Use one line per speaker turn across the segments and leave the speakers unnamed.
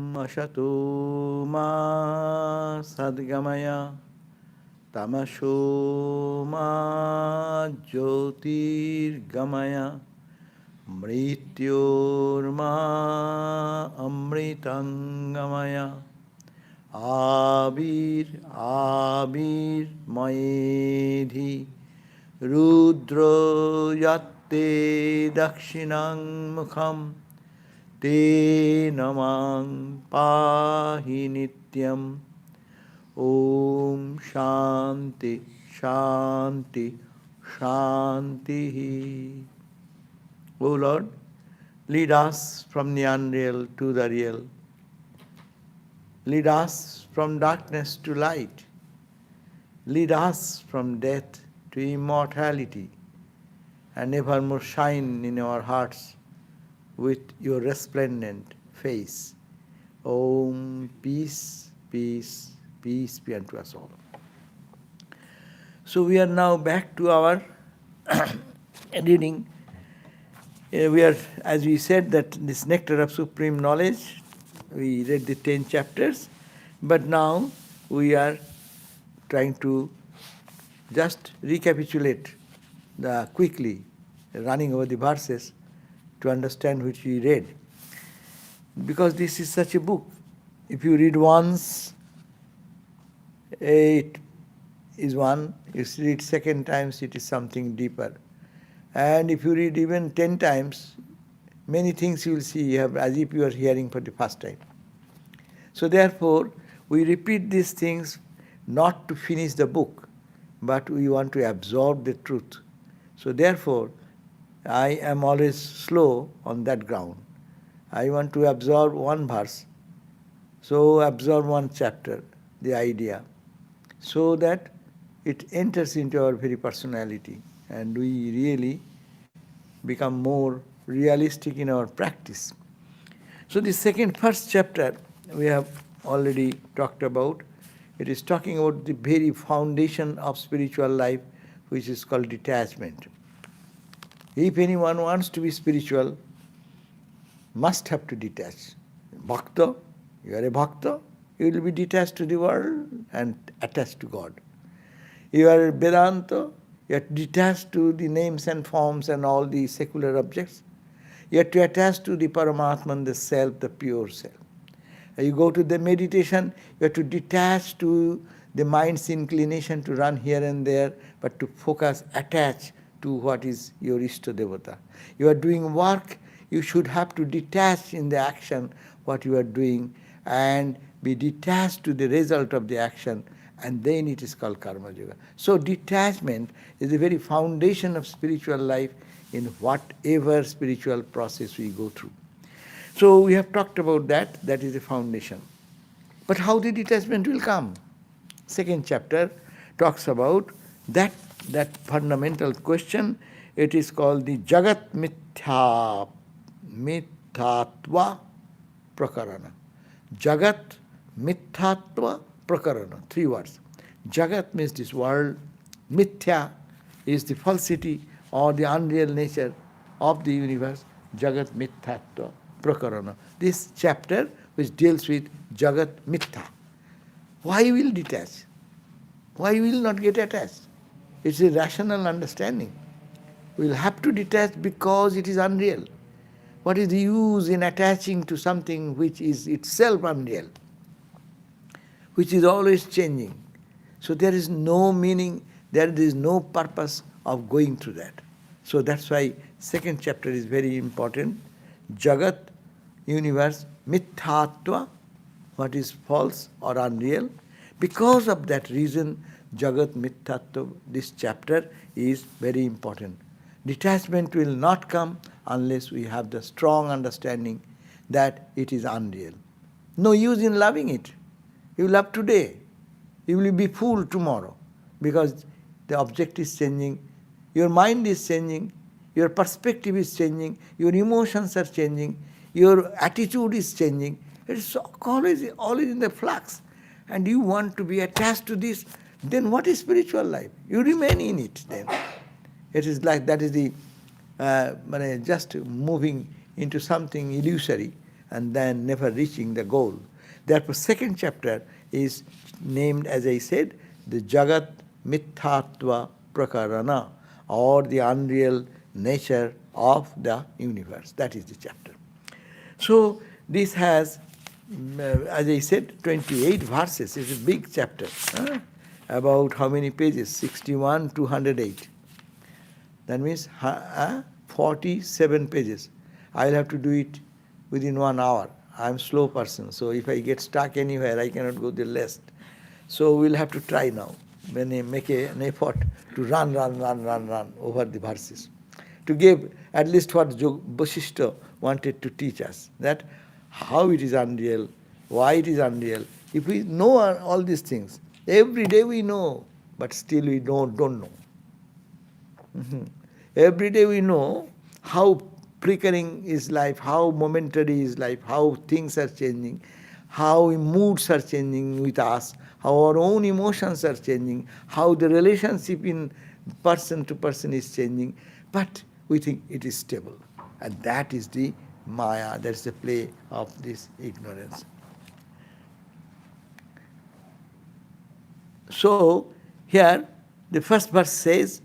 Ashato ma sadgamaya tamasho ma jyotirgamaya mrityorma amritangamaya abir maedhi rudro yatte dakshinang mukham te namang pahi nityam. Om Shanti Shanti Shanti. O Lord, lead us from the unreal to the real. Lead us from darkness to light. Lead us from death to immortality, and evermore shine in our hearts with your resplendent face. Om, peace, peace, peace be unto us all. So we are now back to our reading. We are, as we said, that this Nectar of Supreme Knowledge, we read the 10 chapters, but now we are trying to just recapitulate quickly, running over the verses to understand which we read. Because this is such a book. If you read once, it is one. If you read second times, it is something deeper. And if you read even 10 times, many things you will see as if you are hearing for the first time. So therefore, we repeat these things not to finish the book, but we want to absorb the truth. So therefore, I am always slow on that ground. I want to absorb one verse, so absorb one chapter, the idea, so that it enters into our very personality and we really become more realistic in our practice. So the first chapter we have already talked about. It is talking about the very foundation of spiritual life, which is called detachment. If anyone wants to be spiritual, must have to detach. Bhakta, you are a bhakta, you will be detached to the world and attached to God. You are a Vedanta, you are detached to the names and forms and all the secular objects. You are to attach to the Paramatman, the self, the pure self. You go to the meditation, you are to detach to the mind's inclination to run here and there, but to focus, attach to what is your Ishta Devata. You are doing work, you should have to detach in the action what you are doing and be detached to the result of the action, and then it is called Karma Yoga. So detachment is the very foundation of spiritual life in whatever spiritual process we go through. So we have talked about that, that is the foundation. But how the detachment will come? Second chapter talks about that fundamental question. It is called the Jagat Mithatva Prakarana. Jagat Mithatva Prakarana. 3 words. Jagat means this world. Mithya is the falsity or the unreal nature of the universe. Jagat Mithatva Prakarana. This chapter which deals with Jagat Mithya. Why will detach? Why will not get attached? It's a rational understanding. We will have to detach because it is unreal. What is the use in attaching to something which is itself unreal, which is always changing? So there is no meaning, there is no purpose of going through that. So that's why second chapter is very important. Jagat, universe, mithatva, what is false or unreal. Because of that reason, Jagat Mithatva, this chapter is very important. Detachment will not come unless we have the strong understanding that it is unreal. No use in loving it. You love today, you will be fooled tomorrow because the object is changing, your mind is changing, your perspective is changing, your emotions are changing, your attitude is changing. It is always in the flux. And you want to be attached to this, then what is spiritual life? You remain in it then. It is like that is the just moving into something illusory, and then never reaching the goal. Therefore, second chapter is named, as I said, the Jagat Mithatva Prakarana, or the unreal nature of the universe. That is the chapter. So this has, as I said, 28 verses. It's a big chapter. About how many pages? 61 to 108. That means 47 pages. I'll have to do it within 1 hour. I'm a slow person, so if I get stuck anywhere, I cannot go the less. So we'll have to try now, when I make an effort to run over the verses, to give at least what Vasishtha wanted to teach us, that how it is unreal, why it is unreal. If we know all these things, every day we know, but still we don't know. Every day we know how flickering is life, how momentary is life, how things are changing, how moods are changing with us, how our own emotions are changing, how the relationship in person to person is changing, but we think it is stable. And that is the Maya, that is the play of this ignorance. So, here the first verse says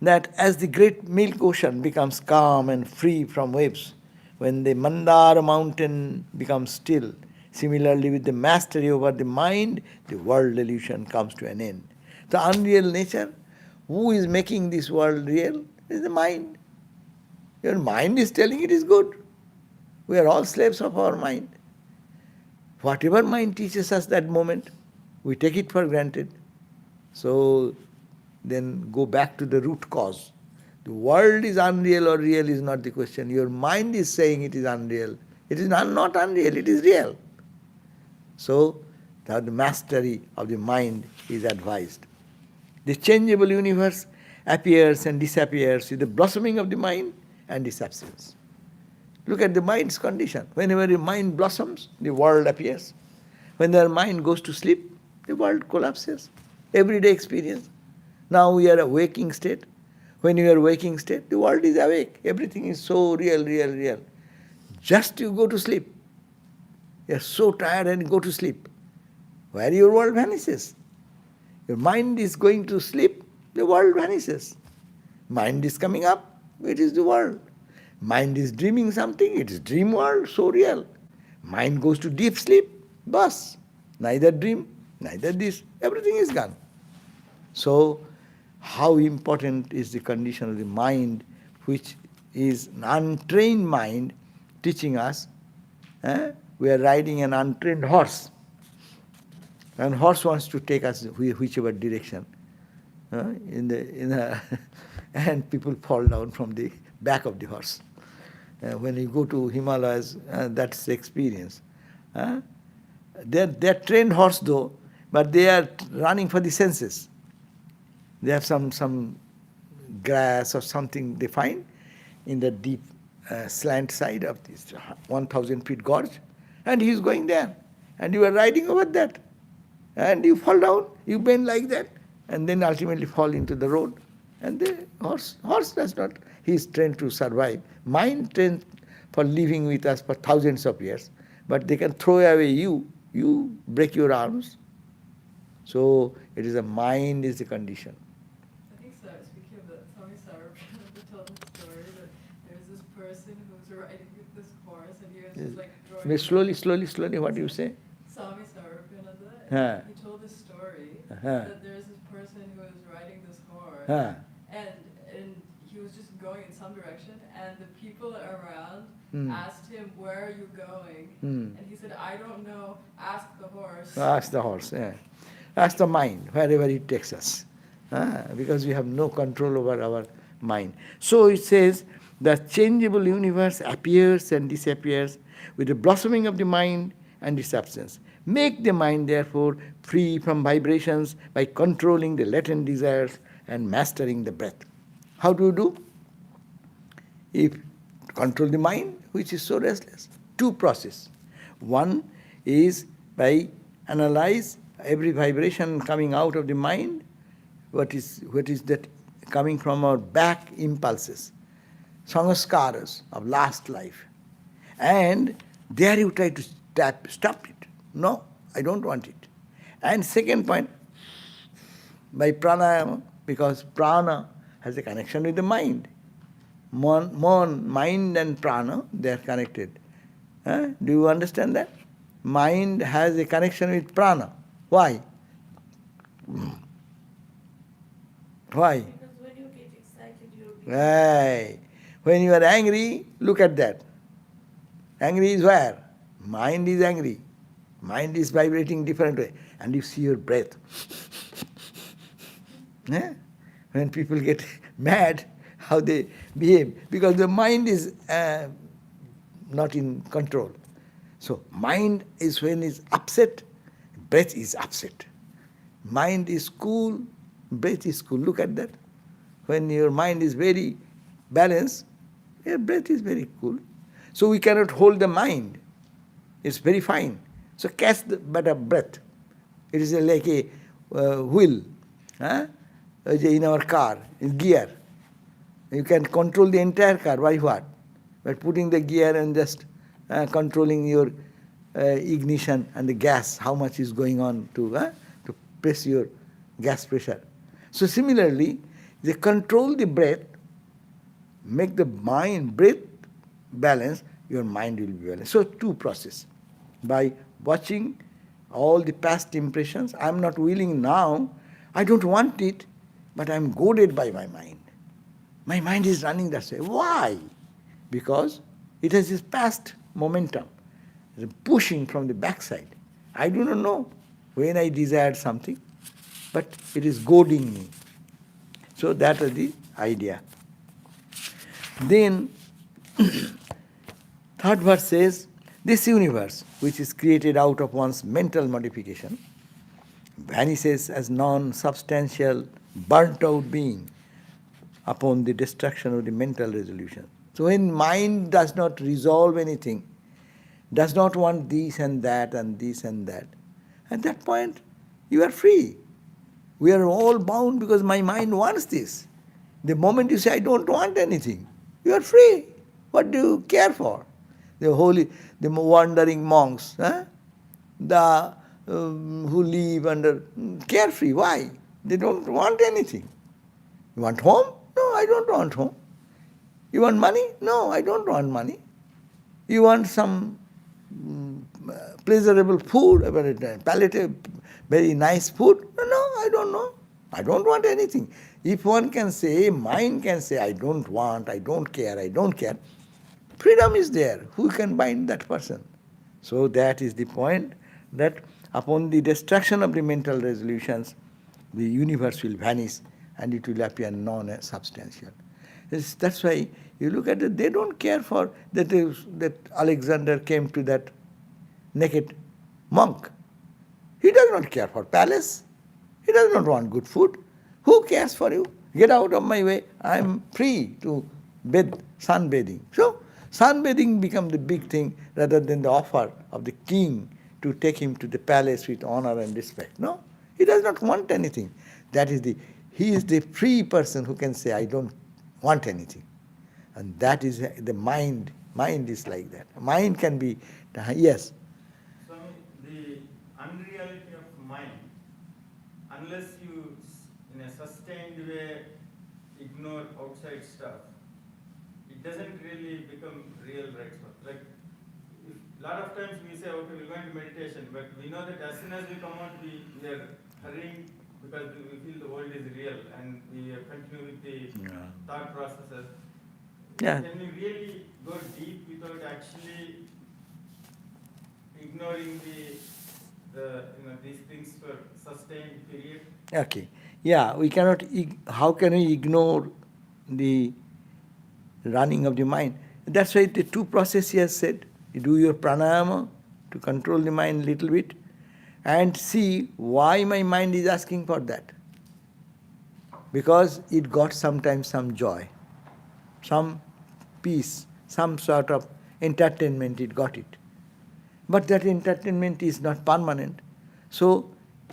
that as the great milk ocean becomes calm and free from waves, when the Mandara mountain becomes still, similarly with the mastery over the mind, the world illusion comes to an end. The unreal nature, who is making this world real, is the mind. Your mind is telling it is good. We are all slaves of our mind. Whatever mind teaches us that moment, we take it for granted. So then go back to the root cause. The world is unreal or real is not the question. Your mind is saying it is unreal. It is not unreal, it is real. So the mastery of the mind is advised. The changeable universe appears and disappears with the blossoming of the mind and its absence. Look at the mind's condition. Whenever your mind blossoms, the world appears. When their mind goes to sleep, the world collapses. Everyday experience. Now we are a waking state. When you are waking state, the world is awake. Everything is so real. Just you go to sleep. You are so tired and go to sleep. Where your world vanishes. Your mind is going to sleep, the world vanishes. Mind is coming up, it is the world. Mind is dreaming something, it is dream world, so real. Mind goes to deep sleep, bus. Neither dream, neither this, everything is gone. So, how important is the condition of the mind, which is an untrained mind teaching us? We are riding an untrained horse. And horse wants to take us whichever direction. And people fall down from the back of the horse. When you go to Himalayas, that's the experience. They're trained horse though, but they are running for the senses. They have some grass or something they find in the deep slant side of this 1,000 feet gorge, and he is going there. And you are riding over that. And you fall down, you bend like that, and then ultimately fall into the road. And the horse does not. He is trained to survive. Mind trained for living with us for thousands of years. But they can throw away you break your arms. So it is a mind is the condition.
I think so. Speaking of that, Swami Sarvadevananda told the story that there was this person who was riding this horse, and he was just like drawing.
Slowly, what do you say?
Swami Sarvadevananda, he told this story that there's this person who was riding this horse, and he was just going in some direction, and the people around asked him, "Where are you going?" And he said, "I don't know. Ask the horse."
Ask the horse. Ask the mind, wherever it takes us. Because we have no control over our mind. So it says, the changeable universe appears and disappears with the blossoming of the mind and its absence. Make the mind, therefore, free from vibrations by controlling the latent desires and mastering the breath. How do you do? If control the mind, which is so restless. Two processes. One is by analyze every vibration coming out of the mind, what is that coming from our back impulses, sangaskaras of last life. And There you try to stop it. No, I don't want it. And second point, by pranayama, because prana has a connection with the mind. Mind and prana, they are connected. Do you understand that? Mind has a connection with prana. Why? Why?
Because when you get excited, you'll be...
Right. When you are angry, look at that. Angry is where? Mind is angry. Mind is vibrating different way. And you see your breath. When people get mad, how they behave. Because the mind is not in control. So mind is when it's upset, breath is upset. Mind is cool, breath is cool. Look at that. When your mind is very balanced, your breath is very cool. So we cannot hold the mind. It's very fine. So catch the better breath. It is like a wheel in our car, in gear. You can control the entire car. By what? By putting the gear and just controlling your ignition and the gas, how much is going on to press your gas pressure. So similarly, they control the breath, make the mind, breath balance, your mind will be balanced. So two process. By watching all the past impressions, I am not willing now, I don't want it, but I am goaded by my mind. My mind is running that way. Why? Because it has this past momentum, pushing from the backside. I do not know when I desired something, but it is goading me. So that is the idea. Then, third verse says, this universe, which is created out of one's mental modification, vanishes as non-substantial, burnt-out being upon the destruction of the mental resolution. So when mind does not resolve anything, does not want this and that and this and that, at that point you are free. We are all bound because my mind wants this. The moment you say, I don't want anything, you are free. What do you care for? The wandering monks, who live under carefree. Why? They don't want anything. You want home? No, I don't want home. You want money? No, I don't want money. You want some pleasurable food, palatable, very nice food? No, I don't know. I don't want anything. If one can say, mind can say, I don't want, I don't care, freedom is there. Who can bind that person? So that is the point, that upon the destruction of the mental resolutions, the universe will vanish and it will appear non-substantial. That's why you look at it, they don't care for that Alexander came to that naked monk. He does not care for palace. He does not want good food. Who cares for you? Get out of my way. I am free to bathe, sunbathing. So sunbathing becomes the big thing rather than the offer of the king to take him to the palace with honor and respect. No, he does not want anything. He is the free person who can say, I don't want anything. And that is the mind. Mind is like that. Mind can be, yes.
Swami, the unreality of mind, unless you, in a sustained way, ignore outside stuff, it doesn't really become real, right? Like, a lot of times we say, okay, we're going to meditation, but we know that as soon as we come out, we are hurrying because we feel the world is real and we continue with the thought processes.
Yeah.
Can you really go deep without actually ignoring these things for sustained period?
Okay. Yeah, we cannot, how can we ignore the running of the mind? That's why the two processes he has said. You do your pranayama to control the mind a little bit and see why my mind is asking for that. Because it got sometimes some joy, some peace, some sort of entertainment, it got it. But that entertainment is not permanent. So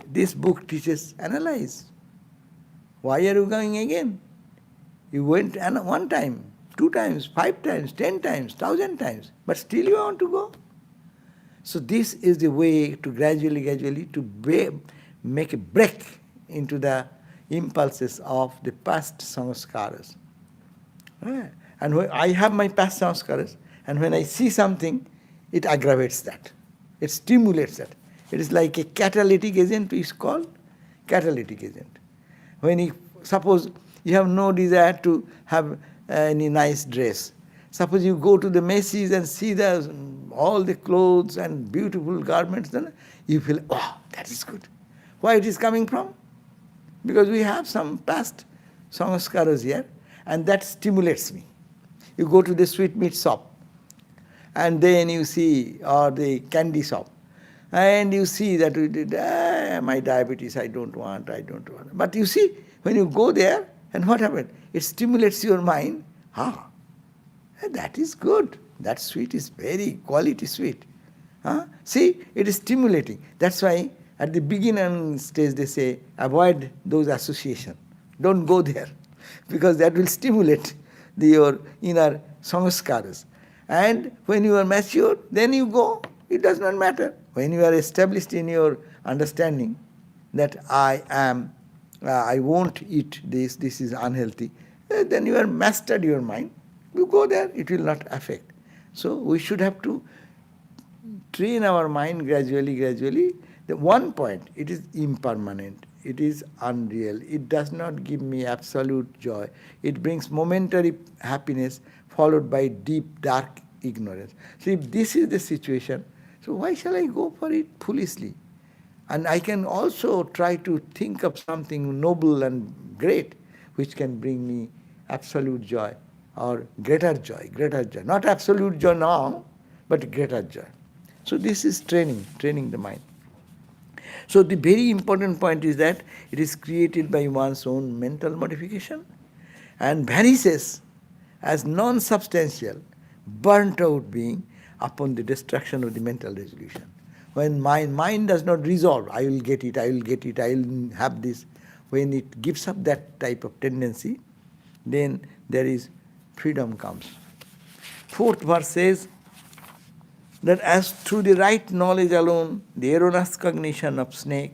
this book teaches, analyze. Why are you going again? You went one time, 2 times, 5 times, 10 times, 1,000 times, but still you want to go. So this is the way to gradually to make a break into the impulses of the past sanskaras. And when I have my past sanskaras, and when I see something, it aggravates that. It stimulates that. It is like a catalytic agent, is called catalytic agent. When you, suppose you have no desire to have any nice dress. Suppose you go to the Macy's and see all the clothes and beautiful garments, then you feel, oh, that is good. Why it is coming from? Because we have some past sanskaras here, and that stimulates me. You go to the sweetmeat shop, and then you see, or the candy shop, and you see that my diabetes, I don't want. But you see, when you go there, and what happens? It stimulates your mind. That is good. That sweet is very quality sweet. See, it is stimulating. That's why at the beginning stage they say, avoid those associations. Don't go there, because that will stimulate your inner sanskaras. And when you are mature, then you go. It does not matter. When you are established in your understanding that I won't eat this is unhealthy, then you have mastered your mind. You go there, it will not affect. So we should have to train our mind gradually. The one point, it is impermanent, it is unreal, it does not give me absolute joy. It brings momentary happiness followed by deep, dark ignorance. So if this is the situation, so why shall I go for it foolishly? And I can also try to think of something noble and great which can bring me absolute joy or greater joy. Not absolute joy now, but greater joy. So this is training the mind. So the very important point is that it is created by one's own mental modification and vanishes as non-substantial, burnt out being upon the destruction of the mental resolution. When my mind does not resolve, I will get it, I will have this. When it gives up that type of tendency, then there is freedom comes. Fourth verse says that as through the right knowledge alone, the erroneous cognition of snake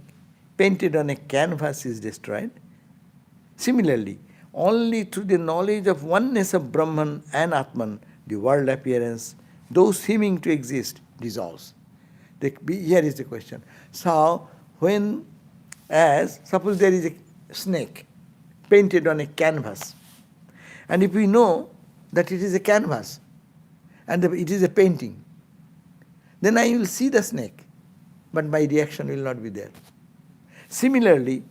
painted on a canvas is destroyed. Similarly, only through the knowledge of oneness of Brahman and Atman, the world appearance, though seeming to exist, dissolves. Here is the question. So, suppose there is a snake painted on a canvas, and if we know that it is a canvas and it is a painting, then I will see the snake, but my reaction will not be there. Similarly,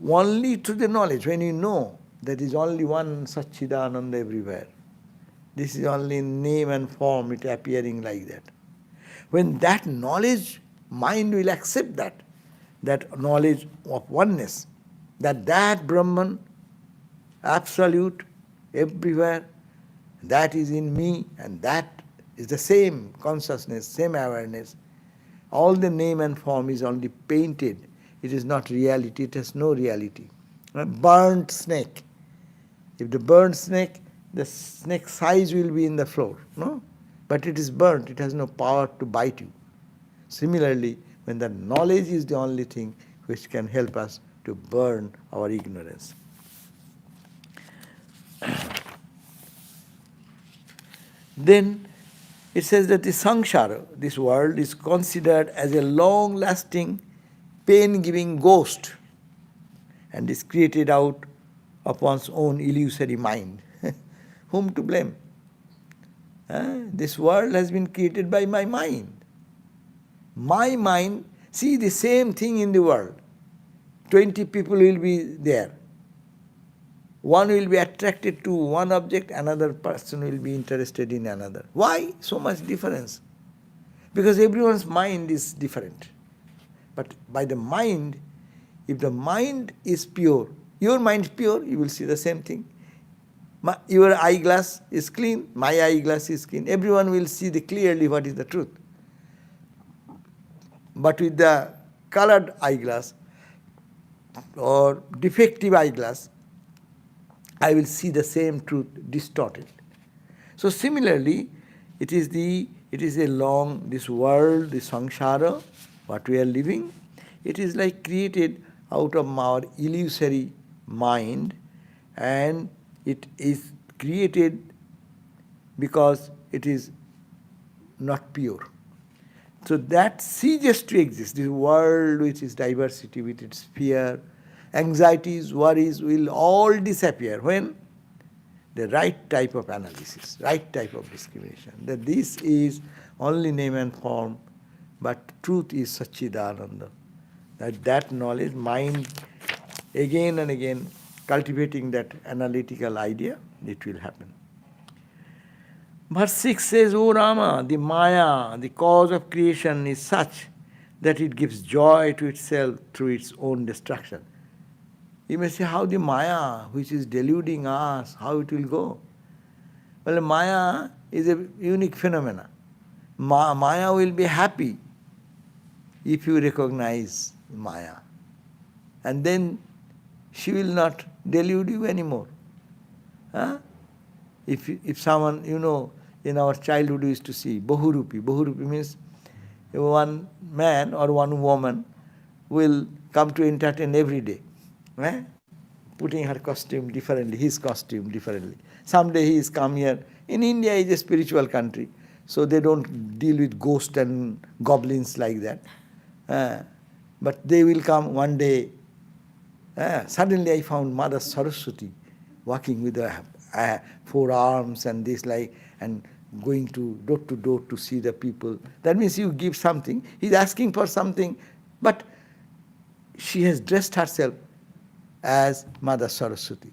only through the knowledge, when you know that is only one Satchidananda everywhere, this is only name and form, it appearing like that. When that knowledge, mind will accept that knowledge of oneness, that Brahman, absolute, everywhere, that is in me, and that is the same consciousness, same awareness. All the name and form is only painted. It is not reality, it has no reality. A burnt snake. If the burnt snake, the snake size will be in the floor, no? But it is burnt, it has no power to bite you. Similarly, when the knowledge is the only thing which can help us to burn our ignorance. Then it says that the samsara, this world, is considered as a long-lasting, pain-giving ghost and is created out of one's own illusory mind. Whom to blame? This world has been created by my mind. My mind, see the same thing in the world. 20 people will be there. One will be attracted to one object, another person will be interested in another. Why so much difference? Because everyone's mind is different. But by the mind, if the mind is pure, your mind is pure, you will see the same thing. Your eyeglass is clean, my eyeglass is clean. Everyone will see clearly what is the truth. But with the colored eyeglass or defective eyeglass, I will see the same truth distorted. So similarly, it is the It is a long, this world, this samsara, what we are living, it is like created out of our illusory mind, and it is created because it is not pure. So that ceases to exist. This world which is diversity, with its fear, anxieties, worries will all disappear when the right type of analysis, right type of discrimination. That this is only name and form, but truth is Satchidananda. That knowledge, mind again and again cultivating that analytical idea, it will happen. Verse 6 says, O Rama, the Maya, the cause of creation, is such that it gives joy to itself through its own destruction. You may say, how the Maya, which is deluding us, how it will go? Well, Maya is a unique phenomena. Maya will be happy if you recognize Maya. And then she will not delude you anymore. Huh? If someone, in our childhood we used to see Bahurupi. Bahurupi means one man or one woman will come to entertain every day. Putting her costume differently, his costume differently. Someday he is come here. In India is a spiritual country, so they don't deal with ghosts and goblins like that. But they will come one day. Suddenly I found Mother Saraswati walking with her 4 arms and this and going to door to see the people. That means you give something. He's asking for something, but she has dressed herself as Mother Saraswati.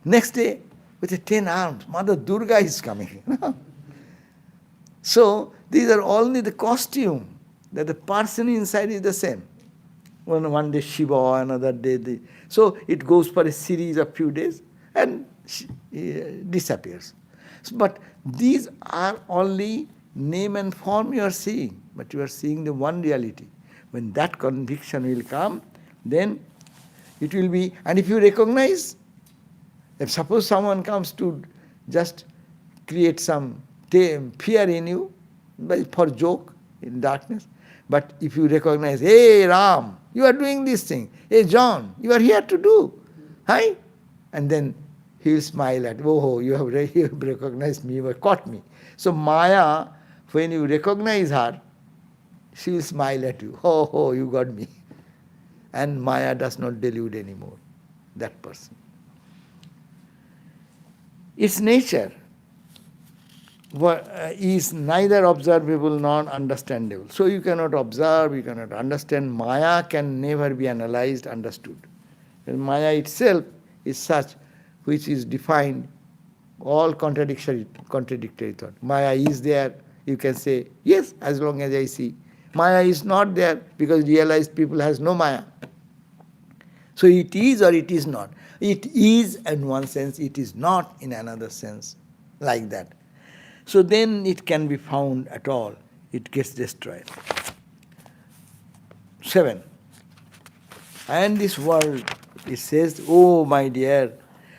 Next day, with 10 arms, Mother Durga is coming. So, these are only the costume, that the person inside is the same. One day Shiva, another day so it goes for a series of few days and disappears. But these are only name and form you are seeing, but you are seeing the one reality. When that conviction will come, then it will be, and if you recognize, if suppose someone comes to just create some fear in you, for joke, in darkness, but if you recognize, hey Ram, you are doing this thing, hey John, you are here to do, hi? And then he will smile at, oh, you have recognized me, you have caught me. So Maya, when you recognize her, she will smile at you, oh, you got me. And Maya does not delude anymore, that person. Its nature is neither observable nor understandable. So you cannot observe, you cannot understand. Maya can never be analyzed, understood. And Maya itself is such which is defined all contradictory thought. Maya is there, you can say, yes, as long as I see. Maya is not there because realized people has no Maya. So it is or it is not. It is in one sense, it is not in another sense, like that. So then it can be found at all. It gets destroyed. 7. And this world, it says, oh my dear,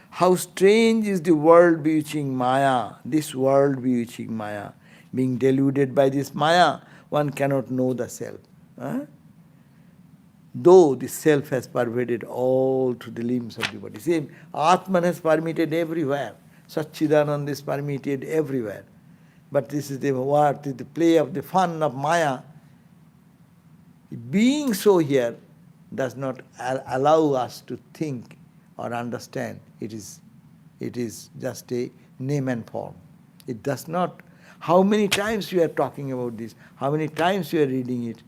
how strange is the world bewitching Maya, this world bewitching Maya. Being deluded by this Maya, one cannot know the self. Though the self has pervaded all through the limbs of the body. See, Atman has permitted everywhere. Satchidananda is permitted everywhere. But this is the play of the fun of Maya. Being so here does not allow us to think or understand. It is just a name and form. It does not. How many times we are talking about this, how many times we are reading it,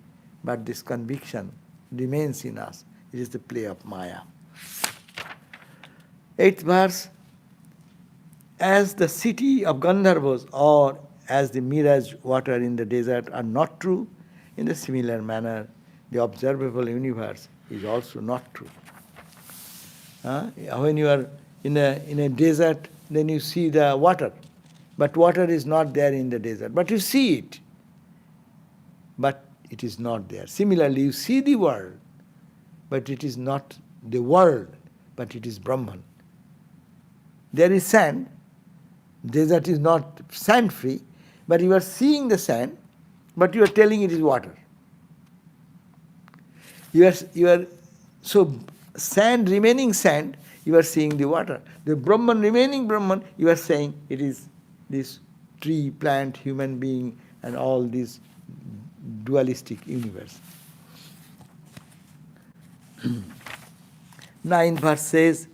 but this conviction remains in us. It is the play of Maya. 8th verse, as the city of Gandharvas or as the mirage water in the desert are not true, in the similar manner, the observable universe is also not true. When you are in a desert, then you see the water, but water is not there in the desert, but you see it, but it is not there. Similarly, you see the world, but it is not the world, but it is Brahman. There is sand, desert is not sand-free, but you are seeing the sand, but you are telling it is water. So sand remaining sand, you are seeing the water. The Brahman remaining Brahman, you are saying it is this tree, plant, human being, and all this dualistic universe. 9th verse says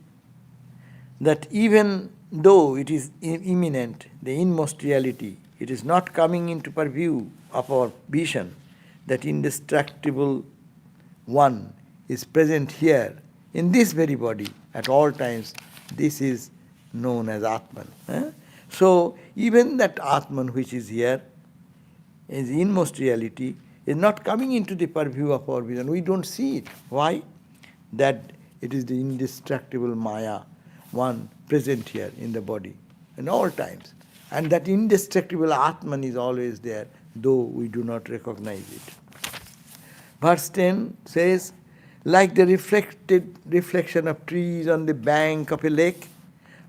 that even though it is imminent, the inmost reality, it is not coming into purview of our vision, that indestructible one is present here in this very body at all times. This is known as Atman. So even that Atman which is here, is inmost reality, is not coming into the purview of our vision. We don't see it. Why? That it is the indestructible Maya, one present here in the body in all times. And that indestructible Atman is always there, though we do not recognize it. Verse 10 says, like the reflection of trees on the bank of a lake,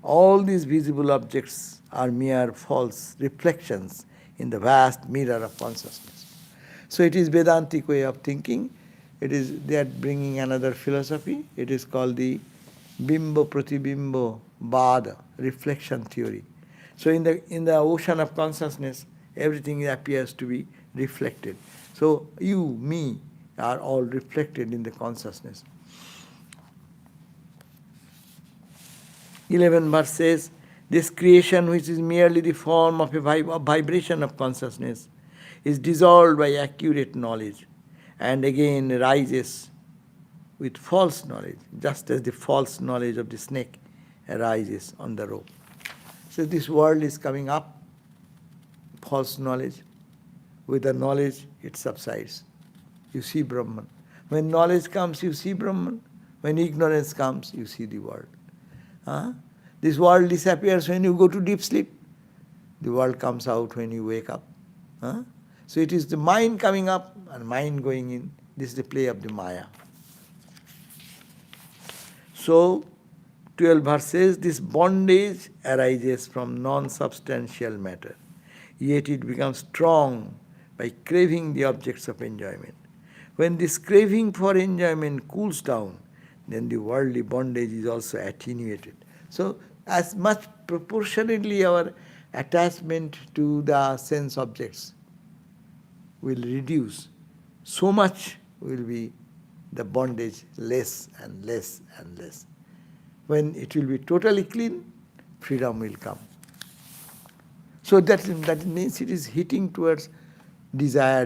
all these visible objects are mere false reflections in the vast mirror of consciousness. So it is Vedantic way of thinking. They are bringing another philosophy. It is called the Bimbo Pratibimbo Bada, reflection theory. So in the ocean of consciousness, everything appears to be reflected. So you, me, are all reflected in the consciousness. 11th verse says, this creation which is merely the form of a vibration of consciousness is dissolved by accurate knowledge and again rises with false knowledge, just as the false knowledge of the snake arises on the rope. So this world is coming up, false knowledge. With the knowledge, it subsides. You see Brahman. When knowledge comes, you see Brahman. When ignorance comes, you see the world. This world disappears when you go to deep sleep. The world comes out when you wake up. So it is the mind coming up and mind going in. This is the play of the Maya. So, 12 verse says, this bondage arises from non-substantial matter, yet it becomes strong by craving the objects of enjoyment. When this craving for enjoyment cools down, then the worldly bondage is also attenuated. So, as much proportionately our attachment to the sense objects will reduce, so much will be the bondage less and less and less. When it will be totally clean, freedom will come. So that means it is hitting towards desire.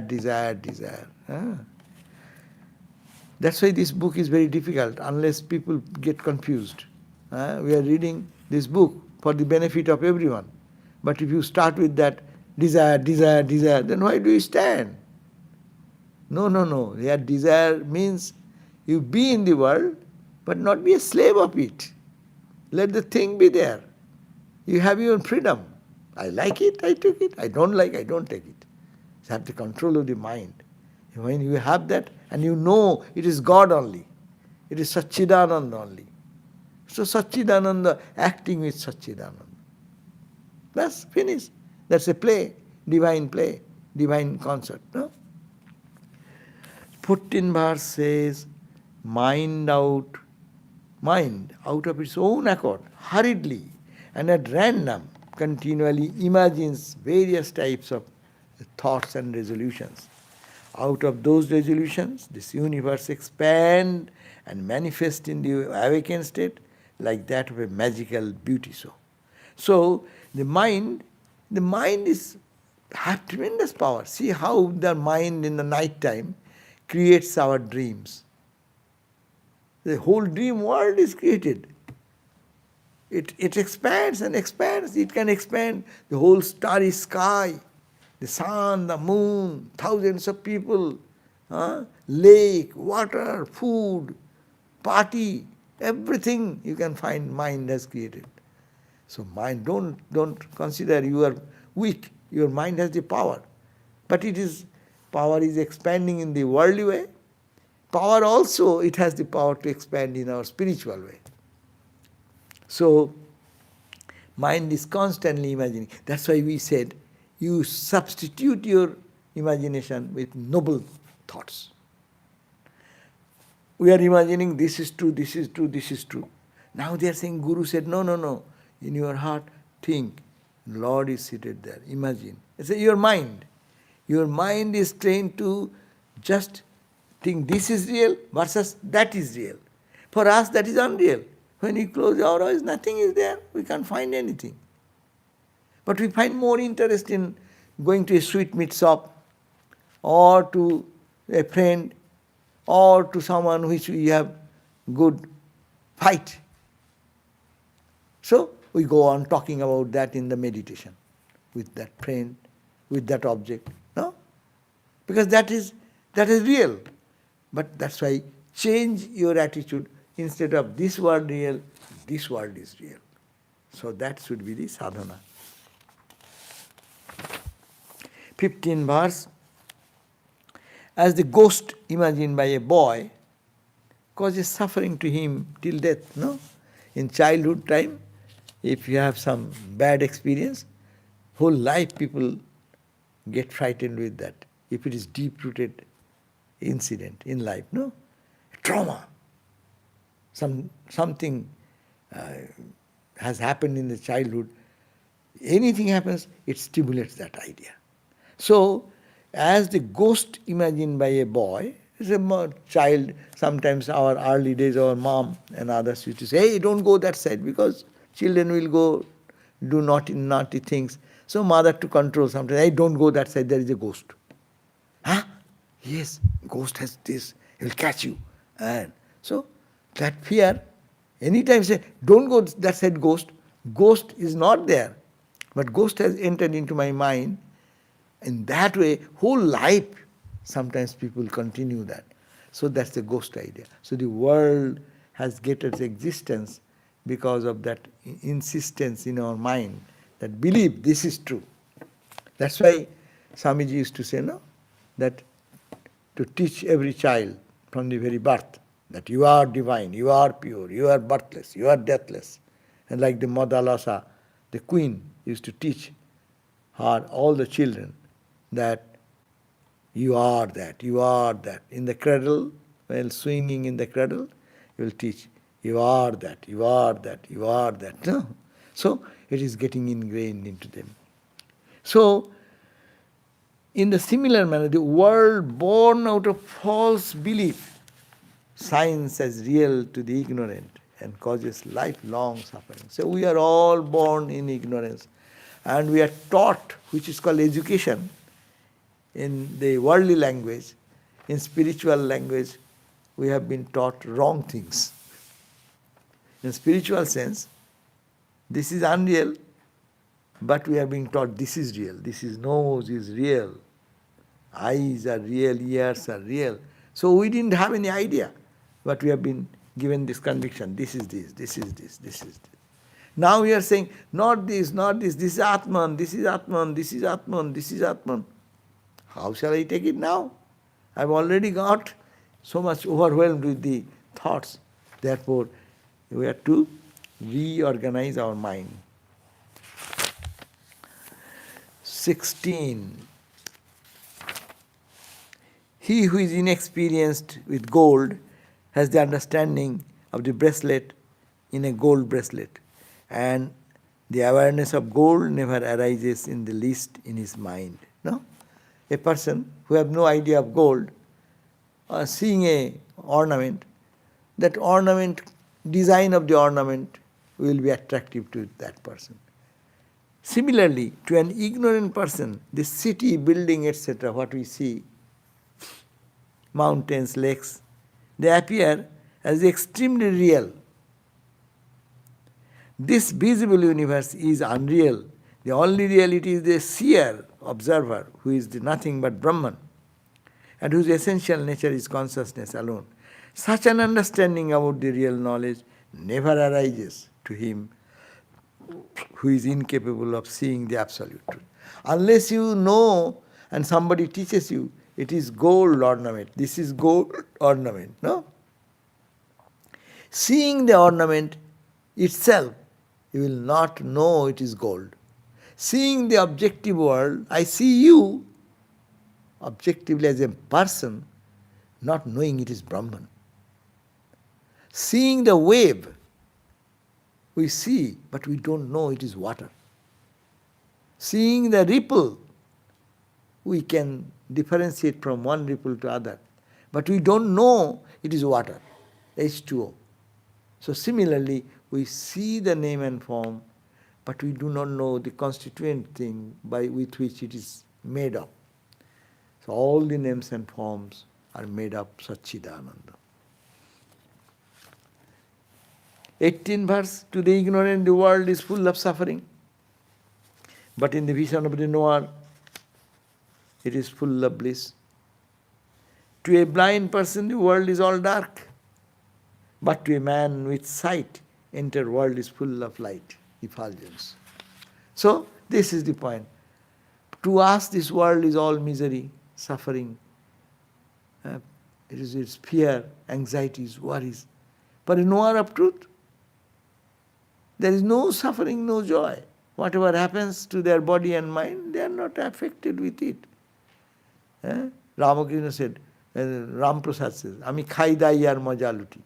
That's why this book is very difficult, unless people get confused. We are reading this book for the benefit of everyone. But if you start with that desire, then why do you stand? No. Here desire means you be in the world, but not be a slave of it. Let the thing be there. You have your freedom. I like it, I take it. I don't like, I don't take it. You have the control of the mind. When you have that, and you know it is God only, it is Satchidananda only. So Satchidananda acting with Satchidananda. That's finished. That's a play, divine concert. No? 14th verse says, mind out of its own accord, hurriedly and at random, continually imagines various types of thoughts and resolutions. Out of those resolutions, this universe expands and manifests in the awakened state like that of a magical beauty show. So the mind have tremendous power. See how the mind in the night time creates our dreams. The whole dream world is created. It expands and expands. It can expand the whole starry sky, the sun, the moon, thousands of people, lake, water, food, party, everything you can find mind has created. So mind, don't consider you are weak. Your mind has the power. But power is expanding in the worldly way. Power also, it has the power to expand in our spiritual way. So, mind is constantly imagining. That's why we said, you substitute your imagination with noble thoughts. We are imagining this is true, this is true, this is true. Now they are saying, Guru said, no, no, no. In your heart, think. Lord is seated there. Imagine. It's your mind. Your mind is trained to just think this is real versus that is real. For us, that is unreal. When we close our eyes, nothing is there. We can't find anything. But we find more interest in going to a sweetmeat shop or to a friend or to someone which we have good fight. So we go on talking about that in the meditation with that friend, with that object. No? Because that is real. But that's why change your attitude. Instead of this world real, this world is real. So that should be the sadhana. 15th verse. As the ghost imagined by a boy causes suffering to him till death, no? In childhood time, if you have some bad experience, whole life people get frightened with that. If it is deep-rooted incident in life, no? Trauma. Something has happened in the childhood. Anything happens, it stimulates that idea. So, as the ghost imagined by a boy, as a child, sometimes our early days, our mom and others used to say, hey, don't go that side because children will go do naughty things. So mother to control sometimes, hey, don't go that side, there is a ghost. Huh? Yes, ghost has this, he will catch you. And so that fear, anytime say, don't go that side, ghost is not there. But ghost has entered into my mind. In that way, whole life, sometimes people continue that. So that's the ghost idea. So the world has get its existence because of that insistence in our mind that believe this is true. That's why Swamiji used to say, no, that to teach every child from the very birth that you are divine, you are pure, you are birthless, you are deathless. And like the Madalasa, the queen used to teach her, all the children, that you are that, you are that. In the cradle, while swinging in the cradle, you will teach, you are that, you are that, you are that. No? So it is getting ingrained into them. So, in the similar manner, the world born out of false belief shines as real to the ignorant and causes lifelong suffering. So we are all born in ignorance and we are taught, which is called education, in the worldly language. In spiritual language, we have been taught wrong things. In spiritual sense, this is unreal, but we are being taught this is real. This is nose is real. Eyes are real, ears are real. So we didn't have any idea, but we have been given this conviction. This is this, this is this, this is this. Now we are saying, not this, this is Atman, this is Atman, this is Atman, this is Atman. How shall I take it now? I've already got so much overwhelmed with the thoughts. Therefore, we have to reorganize our mind. 16. He who is inexperienced with gold has the understanding of the bracelet in a gold bracelet, and the awareness of gold never arises in the least in his mind. No? A person who have no idea of gold, seeing a ornament, that ornament, design of the ornament will be attractive to that person. Similarly, to an ignorant person, the city, building, etc., what we see, mountains, lakes, they appear as extremely real. This visible universe is unreal. The only reality is the seer, observer, who is nothing but Brahman, and whose essential nature is consciousness alone. Such an understanding about the real knowledge never arises to him who is incapable of seeing the absolute truth. Unless you know and somebody teaches you, it is gold ornament, this is gold ornament, no? Seeing the ornament itself, you will not know it is gold. Seeing the objective world, I see you objectively as a person, not knowing it is Brahman. Seeing the wave, we see, but we don't know it is water. Seeing the ripple, we can differentiate from one ripple to other, but we don't know it is water, H2O. So similarly, we see the name and form, but we do not know the constituent thing with which it is made up. So all the names and forms are made up Satchidananda. 18th verse, to the ignorant the world is full of suffering, but in the vision of the knower it is full of bliss. To a blind person the world is all dark, but to a man with sight enter world is full of light, effulgence. So this is the point. To us this world is all misery, suffering. It is fear, anxieties, worries. For a knower of truth, there is no suffering, no joy. Whatever happens to their body and mind, they are not affected with it. Ramakrishna said, Ram Prasad says, Ami khai dai ar maja luti.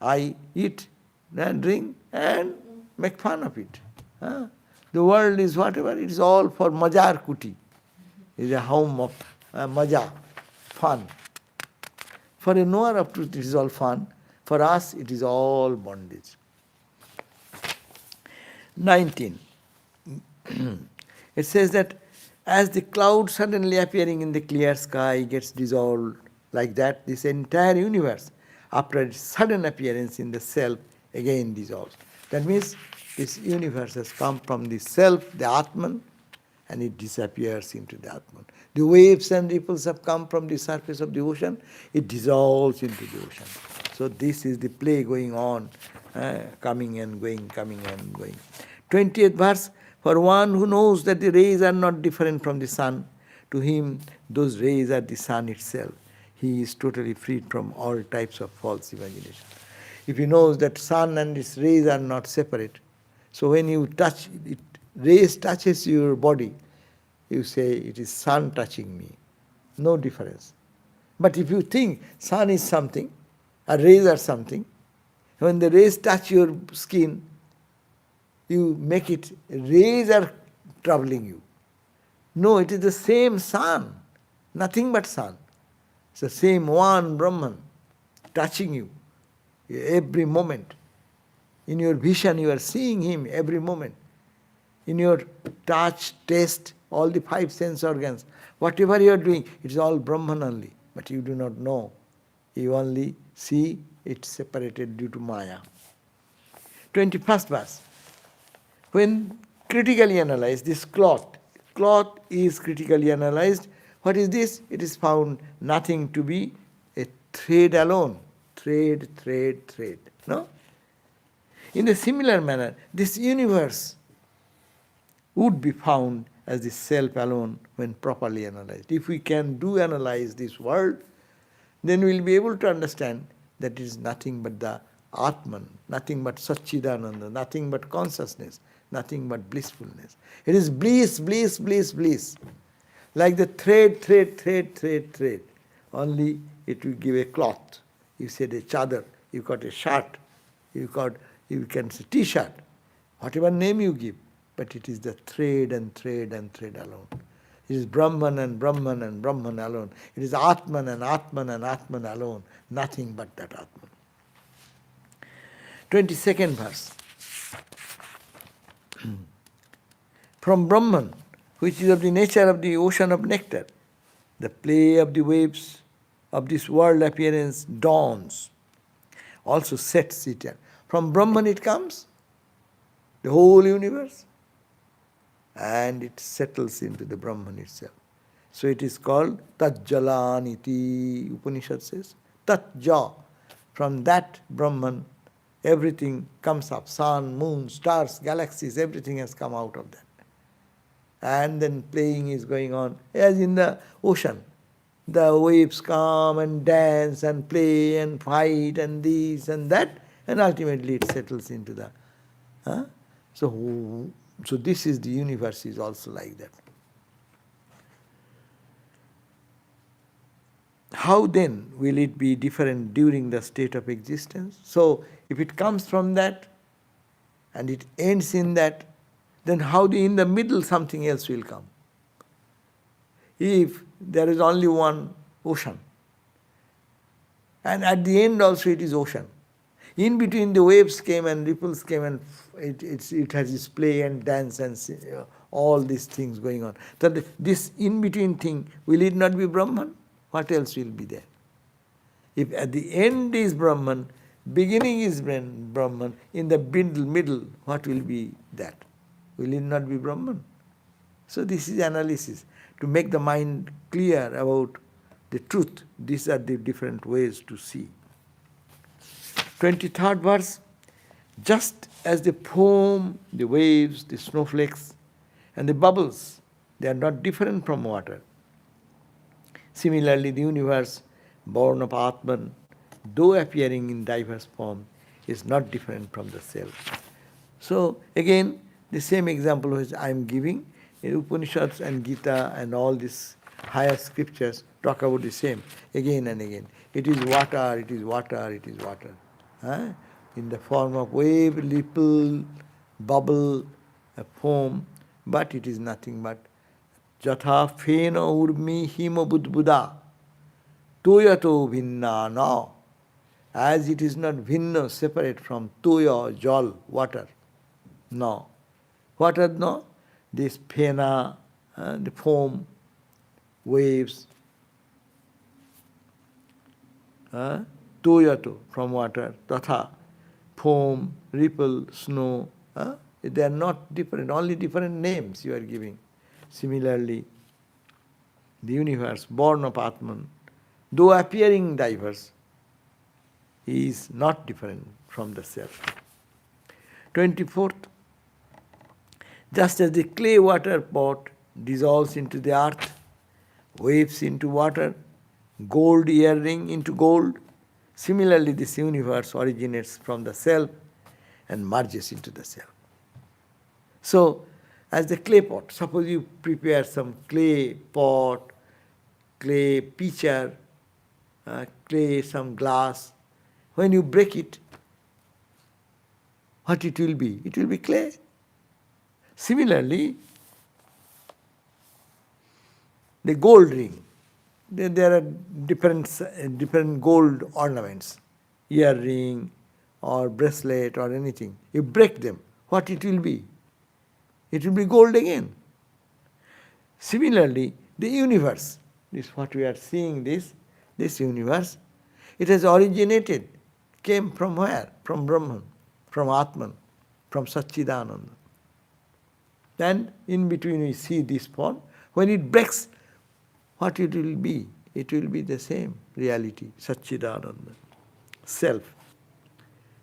I eat and drink and make fun of it. The world is whatever, it is all for majar kuti. It is a home of maja, fun. For a knower of truth, it is all fun. For us, it is all bondage. 19. It says that as the cloud suddenly appearing in the clear sky gets dissolved, like that, this entire universe, after its sudden appearance in the self, again dissolves. That means this universe has come from the self, the Atman, and it disappears into the Atman. The waves and ripples have come from the surface of the ocean, it dissolves into the ocean. So this is the play going on, coming and going, coming and going. 20th verse, for one who knows that the rays are not different from the sun, to him those rays are the sun itself. He is totally freed from all types of false imagination. If he knows that sun and its rays are not separate, so when you touch it, rays touches your body, you say it is sun touching me. No difference. But if you think sun is something, or rays are something, when the rays touch your skin, you make it, rays are troubling you. No, it is the same sun, nothing but sun. It's the same one Brahman touching you every moment. In your vision, you are seeing him every moment. In your touch, taste, all the 5 sense organs, whatever you are doing, it is all Brahman only. But you do not know. You only see it separated due to Maya. 21st verse. When critically analyzed, this cloth is critically analyzed. What is this? It is found nothing to be a thread alone. Thread. No? In a similar manner, this universe would be found as the self alone when properly analyzed. If we can analyze this world, then we will be able to understand that it is nothing but the Atman, nothing but Satchidananda, nothing but consciousness, nothing but blissfulness. It is bliss. Like the thread. Only it will give a cloth. You said a chadar, you got a shirt, you can say t-shirt, whatever name you give, but it is the thread and thread alone. It is Brahman and Brahman alone. It is Atman and Atman alone. Nothing but that Atman. 22nd verse. From Brahman, which is of the nature of the ocean of nectar, the play of the waves of this world appearance dawns, also sets it. From Brahman it comes, the whole universe, and it settles into the Brahman itself. So it is called Tajjalaniti, Upanishad says. Tajja. From that Brahman, everything comes up. Sun, moon, stars, galaxies, everything has come out of that. And then playing is going on, as in the ocean. The waves come and dance and play and fight and this and that, and ultimately it settles into the... So So this is the universe is also like that. How then will it be different during the state of existence? So if it comes from that and it ends in that, then how in the middle something else will come? If there is only one ocean, and at the end also it is ocean. In between the waves came and ripples came and it has its play and dance and all these things going on. So this in-between thing, will it not be Brahman? What else will be there? If at the end is Brahman, beginning is Brahman, in the middle, what will be that? Will it not be Brahman? So this is analysis, to make the mind clear about the truth. These are the different ways to see. 23rd verse, just as the foam, the waves, the snowflakes, and the bubbles, they are not different from water. Similarly, the universe, born of Atman, though appearing in diverse form, is not different from the self. So, again, the same example which I am giving, in Upanishads and Gita and all these higher scriptures talk about the same, again and again. It is water, it is water, it is water. In the form of wave, ripple, bubble, foam, but it is nothing but Jatha fena urmi hima budbuda toyato vinna na. As it is not vinna, separate from toya, jal, water. No. What are no? This fena, the foam, waves, toyato from water, tatha, foam, ripple, snow. They are not different, only different names you are giving. Similarly, the universe, born of Atman, though appearing diverse, is not different from the self. 24th, just as the clay water pot dissolves into the earth, waves into water, gold earring into gold, similarly this universe originates from the self and merges into the self. So, as the clay pot, suppose you prepare some clay pot, clay pitcher, clay, some glass. When you break it, what it will be? It will be clay. Similarly, the gold ring, there are different gold ornaments, earring or bracelet or anything. You break them, what it will be? It will be gold again. Similarly, the universe, this what we are seeing, this universe, it has originated, came from where? From Brahman, from Atman, from Satchidananda. And in between we see this form. When it breaks, what it will be? It will be the same reality, Satchidananda, self.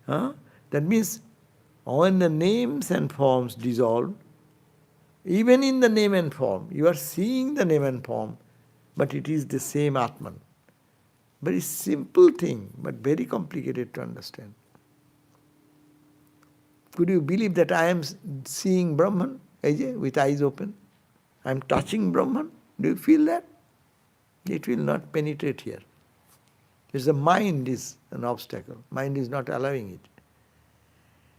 That means when the names and forms dissolve, even in the name and form, you are seeing the name and form, but it is the same Atman. Very simple thing, but very complicated to understand. Could you believe that I am seeing Brahman, Ajay, with eyes open? I am touching Brahman. Do you feel that? It will not penetrate here. It's the mind is an obstacle. Mind is not allowing it.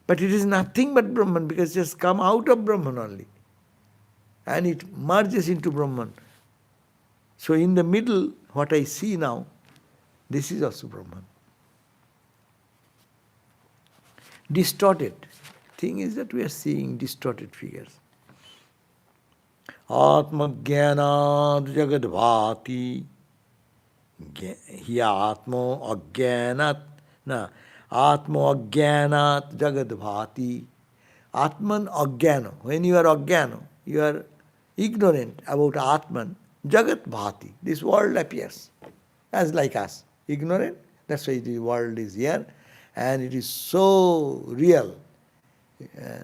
But it is nothing but Brahman, because it has come out of Brahman only. And it merges into Brahman. So in the middle, what I see now, this is also Brahman. Distorted. Thing is that we are seeing distorted figures. Atma jnanad jagad bhati. Hiya atma ajnanat. Atma ajnanat jagad bhati. Atman ajnana. When you are ajnana, you are ignorant about Atman, jagat bhati. This world appears as like us. Ignorant. That's why the world is here. And it is so real.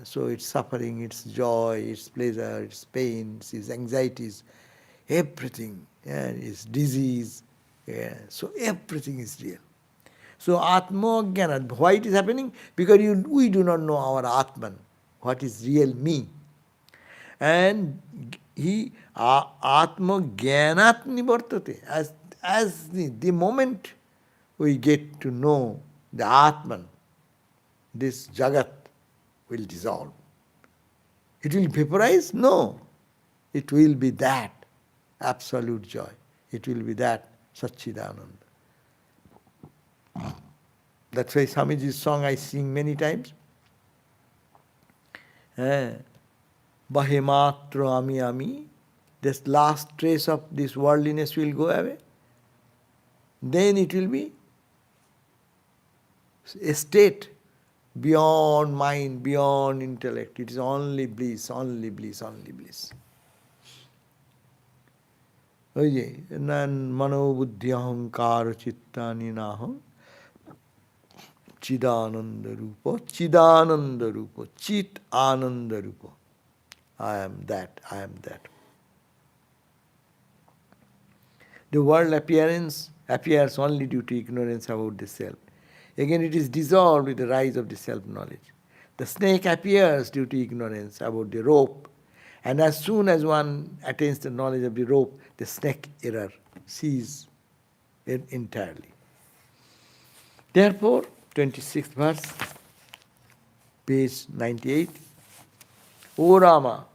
So its suffering, its joy, its pleasure, its pains, its anxieties, everything, its disease. So everything is real. So Atma Jnana, why it is happening? Because we do not know our Atman, what is real me. And he Atma Jnanat Nivartate. As the moment we get to know the Atman, this Jagat will dissolve. It will vaporize? No. It will be that absolute joy. It will be that Satchidananda. That's why Swamiji's song I sing many times. Bahematra ami ami. This last trace of this worldliness will go away. Then it will be a state beyond mind, beyond intellect. It is only bliss, only bliss, only bliss. Oye, nan mano buddhi ahankara chittani naham chidananda rupa, chit ananda rupa. I am that, I am that. The world appearance appears only due to ignorance about the self. Again, it is dissolved with the rise of the self-knowledge. The snake appears due to ignorance about the rope, and as soon as one attains the knowledge of the rope, the snake error ceases entirely. Therefore, 26th verse, page 98, O Rama,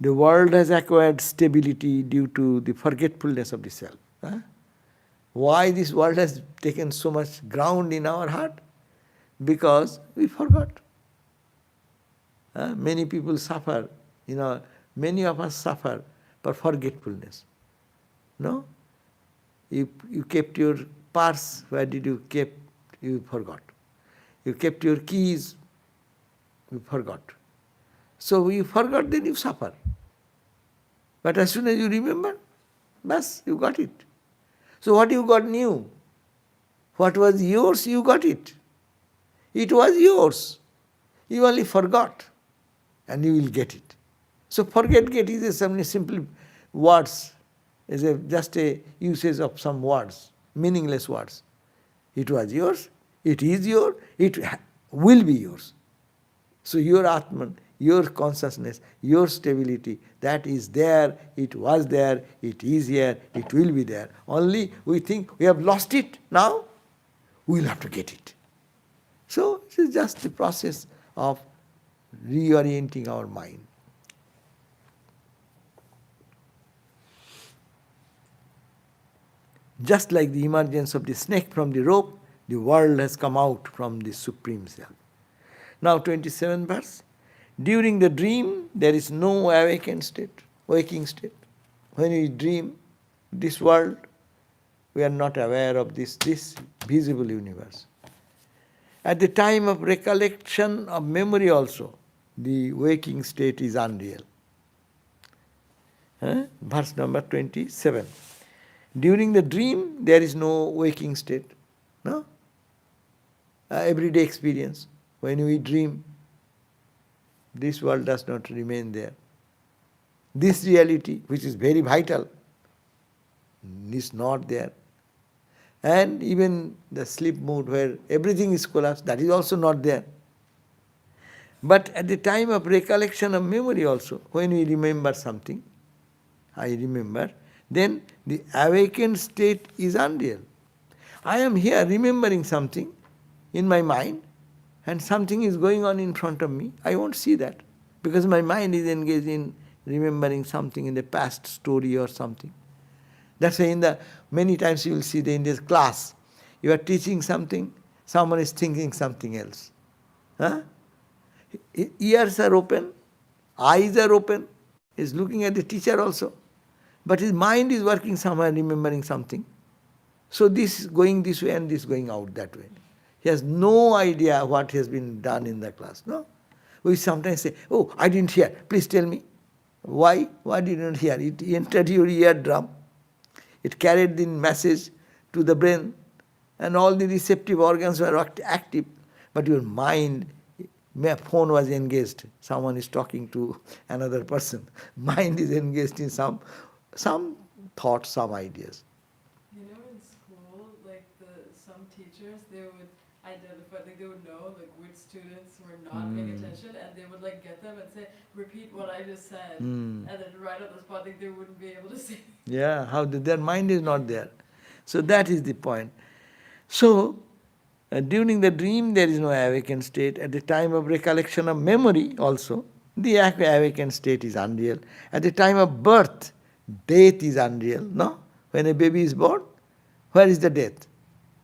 the world has acquired stability due to the forgetfulness of the self. Why this world has taken so much ground in our heart? Because we forgot. Many people suffer, many of us suffer for forgetfulness. No? You kept your purse, where did you keep? You forgot. You kept your keys, you forgot. So you forgot, then you suffer. But as soon as you remember, bas, you got it. So what you got new? What was yours, you got it. It was yours. You only forgot, and you will get it. So forget, get is some simple words, is just a usage of some words, meaningless words. It was yours, it is yours, it will be yours. So your Atman, your consciousness, your stability, that is there, it was there, it is here, it will be there. Only we think we have lost it now, we will have to get it. So it is just the process of reorienting our mind. Just like the emergence of the snake from the rope, the world has come out from the Supreme Self. Now 27th verse. During the dream, there is no awakened state, waking state. When we dream this world, we are not aware of this visible universe. At the time of recollection of memory also, the waking state is unreal. Verse number 27. During the dream, there is no waking state. No? Everyday experience. When we dream, this world does not remain there. This reality, which is very vital, is not there. And even the sleep mood where everything is collapsed, that is also not there. But at the time of recollection of memory also, when we remember something, I remember, then the awakened state is unreal. I am here remembering something in my mind, and something is going on in front of me. I won't see that, because my mind is engaged in remembering something in the past story or something. That's why many times you will see in this class, you are teaching something, someone is thinking something else. Ears are open, eyes are open, he is looking at the teacher also. But his mind is working somewhere, remembering something. So this is going this way and this going out that way. He has no idea what has been done in the class. No? We sometimes say, oh, I didn't hear. Please tell me. Why? Why did you not hear? It entered your eardrum. It carried the message to the brain, and all the receptive organs were active. But your mind, phone was engaged. Someone is talking to another person. Mind is engaged in some thoughts, some ideas.
In school, some teachers, they would identify, like they would know like which students were not paying attention, and they would like get them and say, repeat what I just said, and then right on the spot, like they wouldn't be able to say.
Yeah, their mind is not there. So that is the point. So, during the dream there is no awakened state. At the time of recollection of memory also, the awakened state is unreal. At the time of birth, death is unreal. No? When a baby is born, where is the death?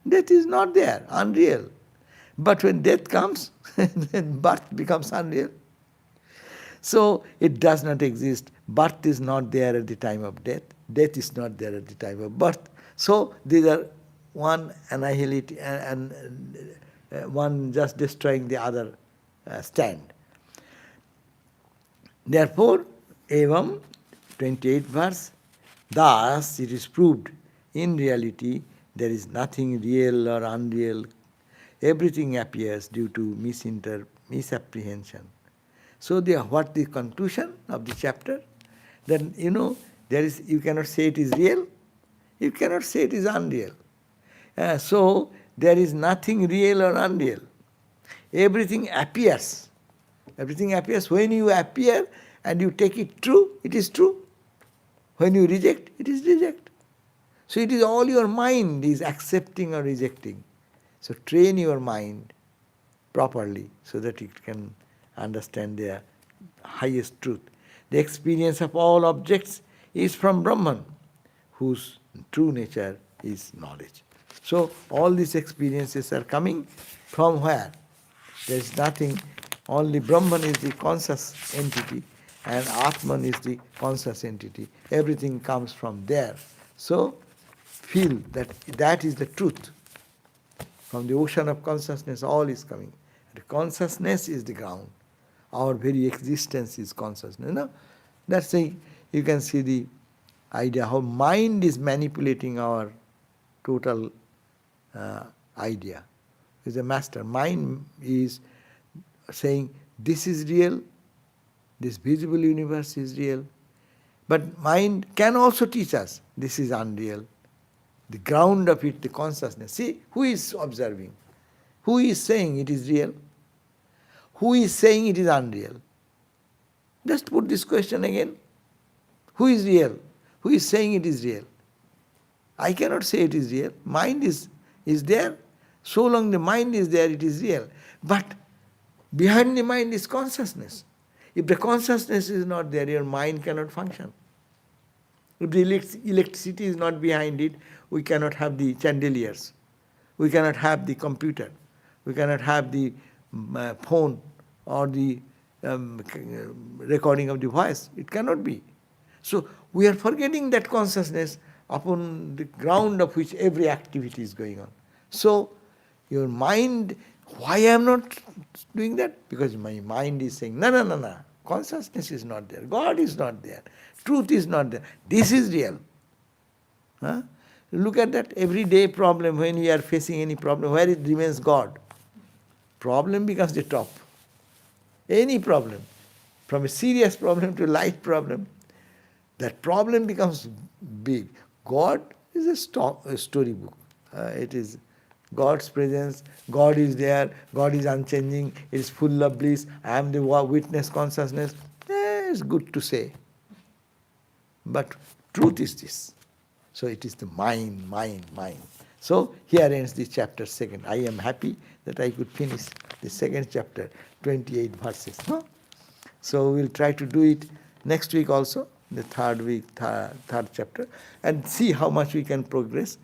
Death is not there, unreal. But when death comes, then birth becomes unreal. So it does not exist. Birth is not there at the time of death. Death is not there at the time of birth. So these are one annihilating and one just destroying the other stand. Therefore, evam, 28th verse, thus it is proved, in reality there is nothing real or unreal. Everything appears due to misapprehension. So what the conclusion of the chapter? Then you cannot say it is real, you cannot say it is unreal. So there is nothing real or unreal. Everything appears. Everything appears. When you appear and you take it true, it is true. When you reject, it is reject. So it is all your mind is accepting or rejecting. So train your mind properly so that it can understand the highest truth. The experience of all objects is from Brahman, whose true nature is knowledge. So all these experiences are coming from where? There is nothing, only Brahman is the conscious entity and Atman is the conscious entity. Everything comes from there. So feel that that is the truth. From the ocean of consciousness all is coming. The consciousness is the ground. Our very existence is consciousness. No? That's why you can see the idea how mind is manipulating our total idea. Is a master. Mind is saying this is real, this visible universe is real. But mind can also teach us this is unreal. The ground of it, the consciousness. See, who is observing? Who is saying it is real? Who is saying it is unreal? Just put this question again. Who is real? Who is saying it is real? I cannot say it is real. Mind is there. So long the mind is there, it is real. But behind the mind is consciousness. If the consciousness is not there, your mind cannot function. If the electricity is not behind it, we cannot have the chandeliers. We cannot have the computer. We cannot have the phone or the recording of the voice. It cannot be. So we are forgetting that consciousness upon the ground of which every activity is going on. So your mind, why I am not doing that? Because my mind is saying, no. Consciousness is not there. God is not there. Truth is not there. This is real. Huh? Look at that everyday problem when we are facing any problem, where it remains God. Problem becomes the top. Any problem, from a serious problem to a light problem, that problem becomes big. God is a storybook. It is God's presence. God is there. God is unchanging. It is full of bliss. I am the witness consciousness. It's good to say. But truth is this. So it is the mind. So here ends the chapter 2. I am happy that I could finish the 2nd chapter, 28 verses. No? So we'll try to do it next week also, the 3rd chapter, and see how much we can progress.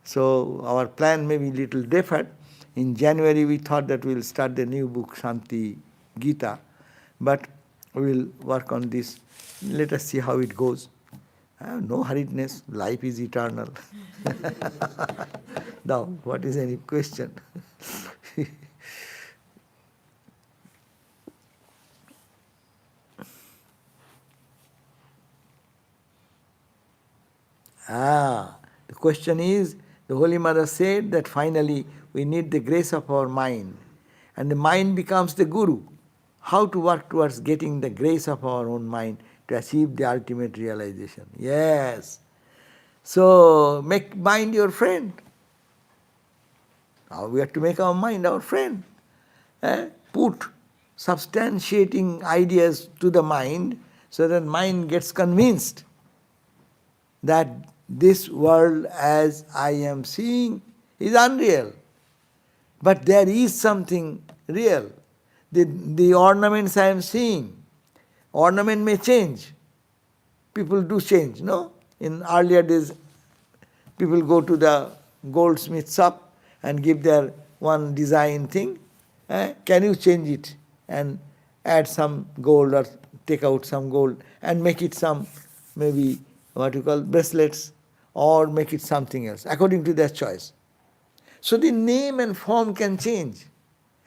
So our plan may be little different. In January we thought that we'll start the new book, Shanti Gita, but we'll work on this. Let us see how it goes. No hurriedness, life is eternal. Now, what is any question? The question is, the Holy Mother said that finally we need the grace of our mind, and the mind becomes the Guru. How to work towards getting the grace of our own mind to achieve the ultimate realization? Yes. So make mind your friend. Now we have to make our mind our friend. Put substantiating ideas to the mind so that mind gets convinced that this world as I am seeing is unreal. But there is something real. The ornaments I am seeing, ornament may change. People do change, no? In earlier days, people go to the goldsmith shop and give their one design thing. Can you change it and add some gold or take out some gold and make it some maybe what you call bracelets or make it something else according to their choice. So the name and form can change,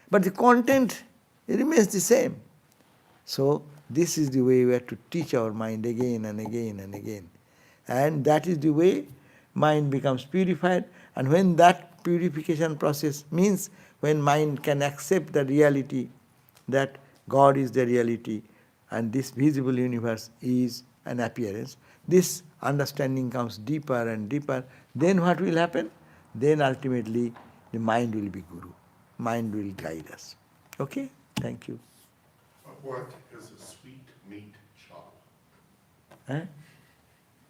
but the content remains the same. So this is the way we have to teach our mind again and again and again. And that is the way mind becomes purified. And when that purification process means when mind can accept the reality that God is the reality and this visible universe is an appearance, this understanding comes deeper and deeper, then what will happen? Then ultimately the mind will be Guru. Mind will guide us. Okay? Thank you.
What is a sweet meat shop?
Eh?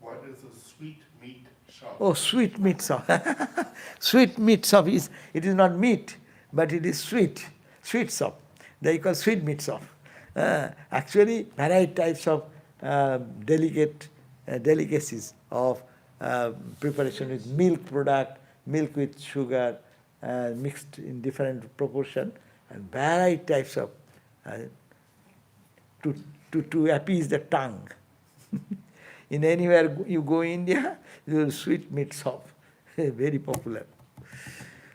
What is a sweet meat shop?
Oh, sweet meat shop. Sweet meat shop is, it is not meat, but it is sweet. Sweet shop. They call sweet meat shop. Actually, variety types of delicacies of preparation with milk product, milk with sugar, mixed in different proportion, and variety types of to appease the tongue. In anywhere you go in India, there is sweet meat shop, very popular.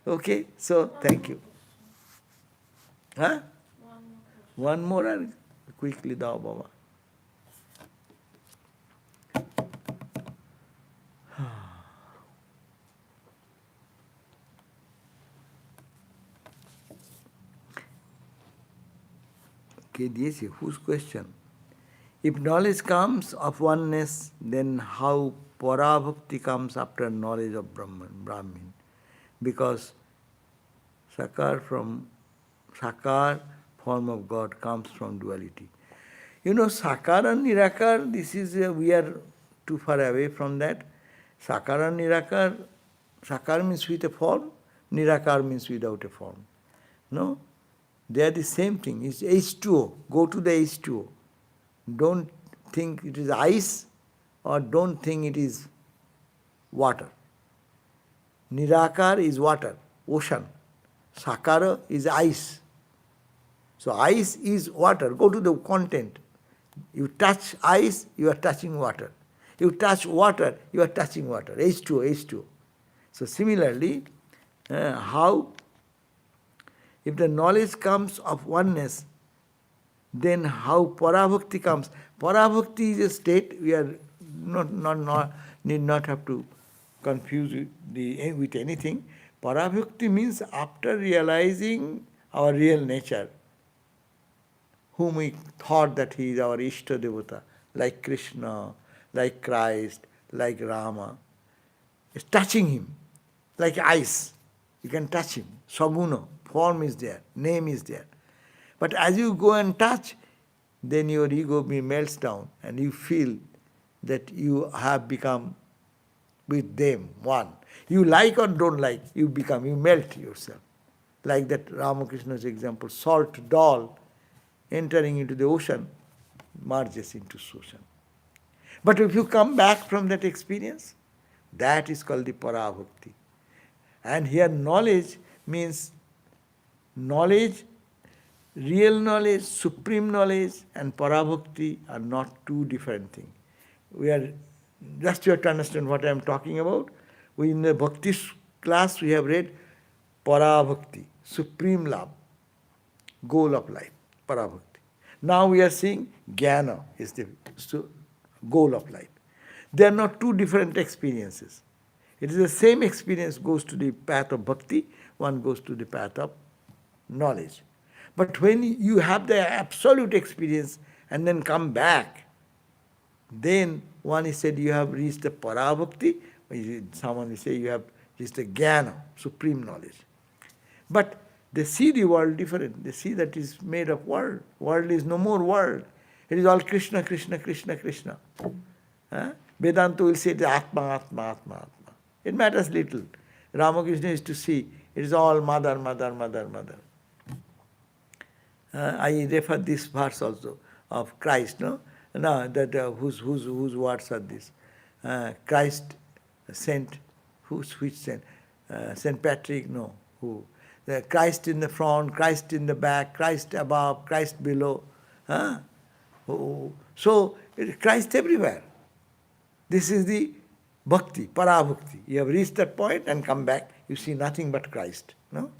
Okay, so thank you. Huh? One more and quickly dao Baba. Okay, দিয়েছি. Whose question? If knowledge comes of oneness, then how parabhakti comes after knowledge of Brahmin? Because sakar form of God comes from duality. You know, sakar and nirakar, this is, we are too far away from that. Sakar and nirakar, sakar means with a form, nirakar means without a form. No? They are the same thing. It's H2O. Go to the H2O. Don't think it is ice or don't think it is water. Nirakar is water, ocean. Sakara is ice. So ice is water. Go to the content. You touch ice, you are touching water. You touch water, you are touching water. H2O, H2O. So similarly, how if the knowledge comes of oneness, then how parabhakti comes. Parabhakti is a state, we are need not have to confuse with anything. Parabhakti means after realizing our real nature, whom we thought that he is our Ishta Devata, like Krishna, like Christ, like Rama, is touching him, like ice. You can touch him. Saguna, form is there, name is there. But as you go and touch, then your ego melts down and you feel that you have become with them one. You like or don't like, you melt yourself. Like that Ramakrishna's example, salt doll entering into the ocean merges into ocean. But if you come back from that experience, that is called the parabhakti. And here knowledge means knowledge, real knowledge, supreme knowledge and parabhakti are not two different things. We are, just you have to understand what I am talking about. We in the bhakti class we have read parabhakti, supreme love, goal of life, parabhakti. Now we are seeing jnana is the goal of life. They are not two different experiences. It is the same experience goes to the path of bhakti, one goes to the path of knowledge. But when you have the absolute experience and then come back, then one is said you have reached the parabhakti, someone will say you have reached the jnana, supreme knowledge. But they see the world different. They see that it is made of world. World is no more world. It is all Krishna, Krishna, Krishna, Krishna. Vedanta will say it is Atma, Atma, Atma, Atma. It matters little. Ramakrishna is to see it is all mother, mother, mother, mother. I refer this verse also of Christ, no? No, that whose words are this? Christ sent, which sent? Saint Patrick, no. Who? The Christ in the front, Christ in the back, Christ above, Christ below. So it is Christ everywhere. This is the bhakti, para-bhakti. You have reached that point and come back, you see nothing but Christ. No?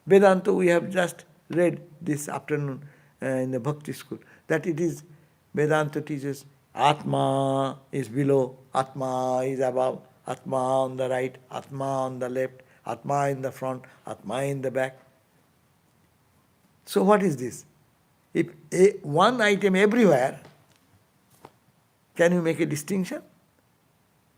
Vedanta, we have just read this afternoon in the bhakti school, that it is, Vedanta teaches, Atma is below, Atma is above, Atma on the right, Atma on the left, Atma in the front, Atma in the back. So what is this? If one item everywhere, can you make a distinction?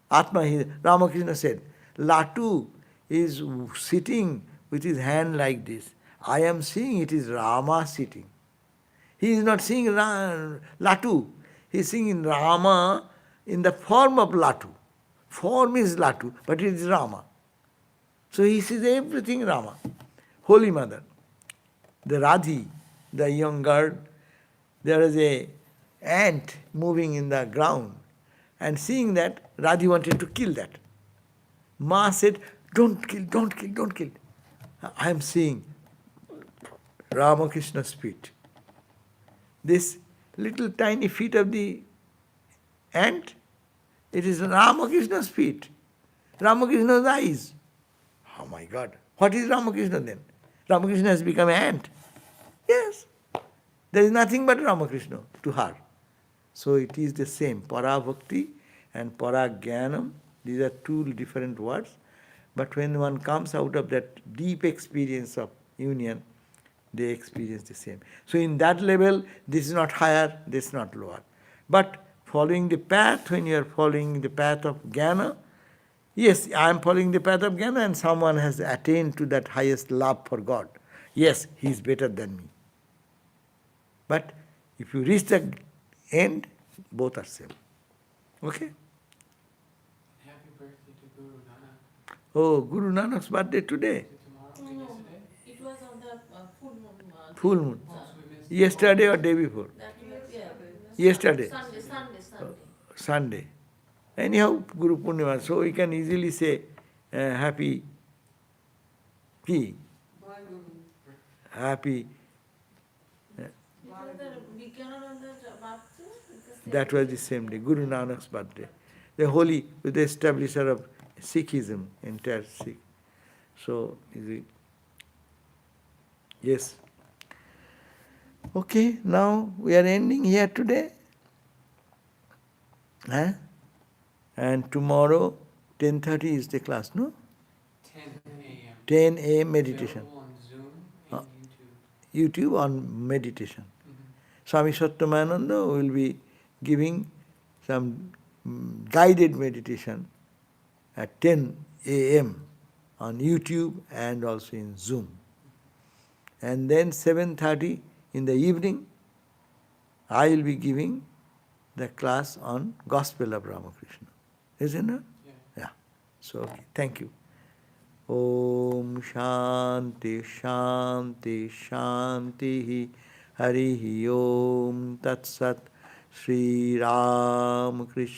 Atma, Ramakrishna said, Latu is sitting with his hand like this. I am seeing it is Rama sitting. He is not seeing Latu. He is seeing Rama in the form of Latu. Form is Latu, but it is Rama. So he sees everything Rama. Holy Mother, the Radhi, the young girl, there is a ant moving in the ground, and seeing that, Radhi wanted to kill that. Ma said, don't kill, don't kill, don't kill. I am seeing Ramakrishna's feet. This little tiny feet of the ant, it is Ramakrishna's feet. Ramakrishna's eyes. Oh my God. What is Ramakrishna then? Ramakrishna has become an ant. Yes. There is nothing but Ramakrishna to her. So it is the same. Para-bhakti and para-jnanam. These are two different words. But when one comes out of that deep experience of union, they experience the same. So in that level, this is not higher, this is not lower. But following the path, when you are following the path of jnana, yes, I am following the path of jnana and someone has attained to that highest love for God. Yes, he is better than me. But if you reach the end, both are same. Okay?
Happy birthday to Guru Nanak.
Oh, Guru Nanak's birthday today.
Is it tomorrow?
No,
Yesterday?
it was on the full moon.
Full moon.
Oh, so we missed
Yesterday or day before?
That was, yeah.
Yesterday.
Sunday.
Sunday. Anyhow, Guru Purnima. So we can easily say happy P. Happy.
It was the Vivekananda's birthday.
That was the same day, Guru Nanak's birthday. The holy, the establisher of Sikhism, entire Sikh. So, yes. Okay, now we are ending here today. And tomorrow, 10:30 is the class, no?
10 a.m.
10 a.m. meditation.
Available on Zoom and
YouTube on meditation.
YouTube.
Swami Satyamananda will be giving some guided meditation at 10 a.m. on YouTube and also in Zoom. And then 7:30 in the evening, I will be giving the class on Gospel of Ramakrishna. Isn't it? Yeah. So, okay. Thank you. Om Shanti Shanti Shanti Harihi Om Tat Sat Sri Ram Krishna